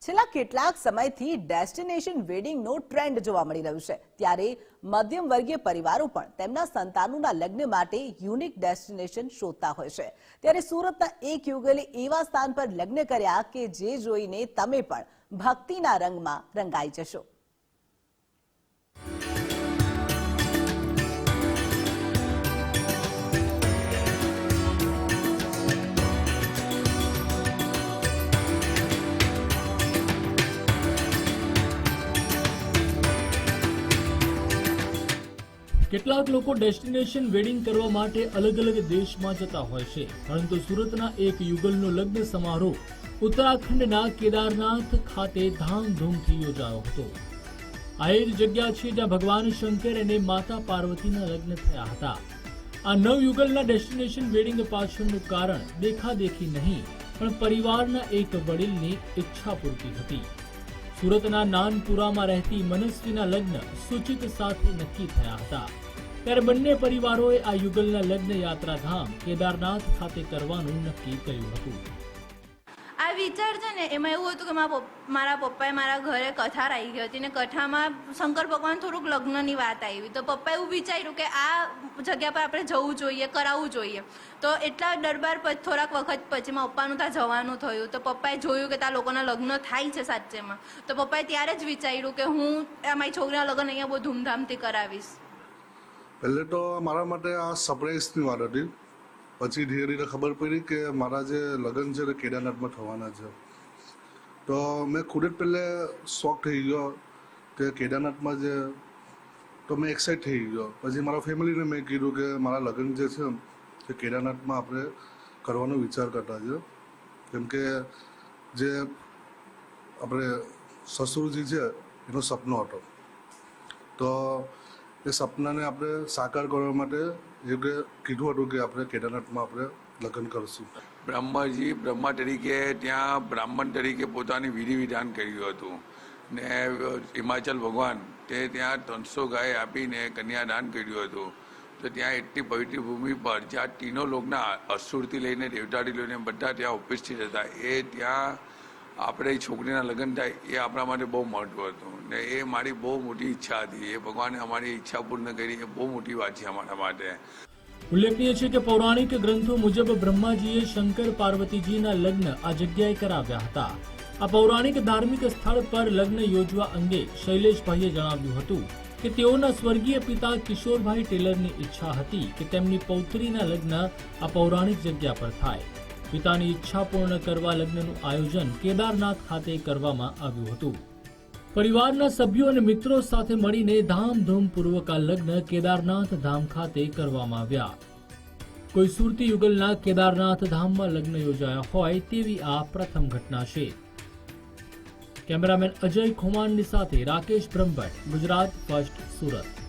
છેલ્લા કેટલાક સમયથી ડેસ્ટિનેશન વેડિંગનો ટ્રેન્ડ જોવા મળી રહ્યું છે, ત્યારે મધ્યમ વર્ગીય પરિવારો પણ તેમના સંતાનોના લગ્ન માટે યુનિક ડેસ્ટિનેશન શોધતા હોય છે। ત્યારે સુરતના એક યુગલે એવા સ્થાન પર લગ્ન કર્યા કે જે જોઈને તમે પણ ભક્તિના રંગમાં રંગાઈ જશો। કેટલાક લોકો ડેસ્ટિનેશન વેડિંગ કરવા માટે અલગ અલગ દેશમાં જતા હોય છે, પરંતુ સુરતના એક યુગલનો લગ્ન સમારોહ ઉત્તરાખંડના કેદારનાથ ખાતે ધામધૂમથી યોજાયો હતો। આ એ જ જગ્યા છે જ્યાં ભગવાન શંકર અને માતા પાર્વતીના લગ્ન થયા હતા। આ નવયુગલના ડેસ્ટિનેશન વેડિંગ પાછળનું કારણ દેખાદેખી નહીં, પણ પરિવારના એક વડીલની ઈચ્છા પૂરતી હતી। સુરતના નાનપુરામાં રહેતી મનસ્વીના લગ્ન સુચિત સાથે નક્કી થયા હતા, ત્યારે બંને પરિવારોએ આ યુગલના લગ્ન યાત્રાધામ કેદારનાથ ખાતે કરવાનું નક્કી કર્યું હતું। આ વિચાર છે ને, એમાં એવું હતું કે મારા પપ્પાએ મારા ઘરે કથા આવી ગઈ હતી ને કથામાં શંકર ભગવાન થોડુંક લગ્નની વાત આવી, તો પપ્પાએ એવું વિચાર્યું કે આ જગ્યા પર આપણે જવું જોઈએ, કરાવવું જોઈએ। તો એટલા દરબાર થોડાક વખત પછી મારા પપ્પાનું ત્યાં જવાનું થયું, તો પપ્પાએ જોયું કે ત્યાં લોકોના લગ્ન થાય છે સાચેમાં, તો પપ્પાએ ત્યારે જ વિચાર્યું કે હું મારી છોકરીના લગ્ન અહીંયા બહુ ધૂમધામથી કરાવીશ। પહેલે તો મારા માટે આ સરપ્રાઈઝની વાત હતી, પછી ધીરે ધીરે ખબર પડી કે મારા જે લગ્ન છે તે કેદારનાથમાં થવાના છે। તો મેં ખુદ જ પહેલે શોખ થઈ ગયો કે કેદારનાથમાં જે, તો મેં એક્સાઇટ થઈ ગયો। પછી મારા ફેમિલીને મેં કીધું કે મારા લગ્ન જે છે તે કેદારનાથમાં આપણે કરવાનો વિચાર કરતા છે, કેમ કે જે આપણે સસુરજી છે એનો સપનો હતો, તો એ સપનાને આપણે સાકાર કરવા માટે એ કીધું હતું કે આપણે કેદારનાથમાં આપણે લગ્ન કરશું। બ્રહ્માજી બ્રહ્મા તરીકે ત્યાં બ્રાહ્મણ તરીકે પોતાની વિધિ વિધાન કર્યું હતું ને હિમાચલ ભગવાન તે ત્યાં 300 ગાય આપીને કન્યાદાન કર્યું હતું। તો ત્યાં એટલી પવિત્ર ભૂમિ પર જ્યાં તીનો લોકના અસુરથી લઈને દેવતાથી લઈને બધા ત્યાં ઉપસ્થિત હતા, એ ત્યાં આપણે છોકરીના લગ્ન થાય એ આપણા માટે બહુ મહત્વ હતું ને એ મારી બહુ મોટી ઈચ્છા હતી। એ ભગવાને અમારી ઈચ્છા પૂર્ણ કરી, એ બહુ મોટી વાત છે અમારા માટે। ઉલ્લેખનીય છે કે પૌરાણિક ગ્રંથો મુજબ બ્રહ્માજીએ શંકર પાર્વતીજીના લગ્ન આ જગ્યાએ કરાવ્યા હતા। આ પૌરાણિક ધાર્મિક સ્થળ પર લગ્ન યોજવા અંગે શૈલેષભાઈએ જણાવ્યું હતું કે તેઓના સ્વર્ગીય પિતા કિશોરભાઈ ટેલરની ઈચ્છા હતી કે તેમની પૌત્રીના લગ્ન આ પૌરાણિક જગ્યા પર થાય। પિતાની ઈચ્છા પૂર્ણ કરવા લગ્નનું આયોજન કેદારનાથ ખાતે કરવામાં આવ્યું હતું। પરિવારના સભ્યો અને મિત્રો સાથે મળીને ધામધૂમપૂર્વક આ લગ્ન કેદારનાથ ધામ ખાતે કરવામાં આવ્યા। કોઈ સુરતી યુગલના કેદારનાથ ધામમાં લગ્ન યોજાયા હોય તેવી આ પ્રથમ ઘટના છે। કેમેરામેન અજય ખુમાનની સાથે રાકેશ બ્રહ્મભટ્ટ, ગુજરાત ફર્સ્ટ, સુરત।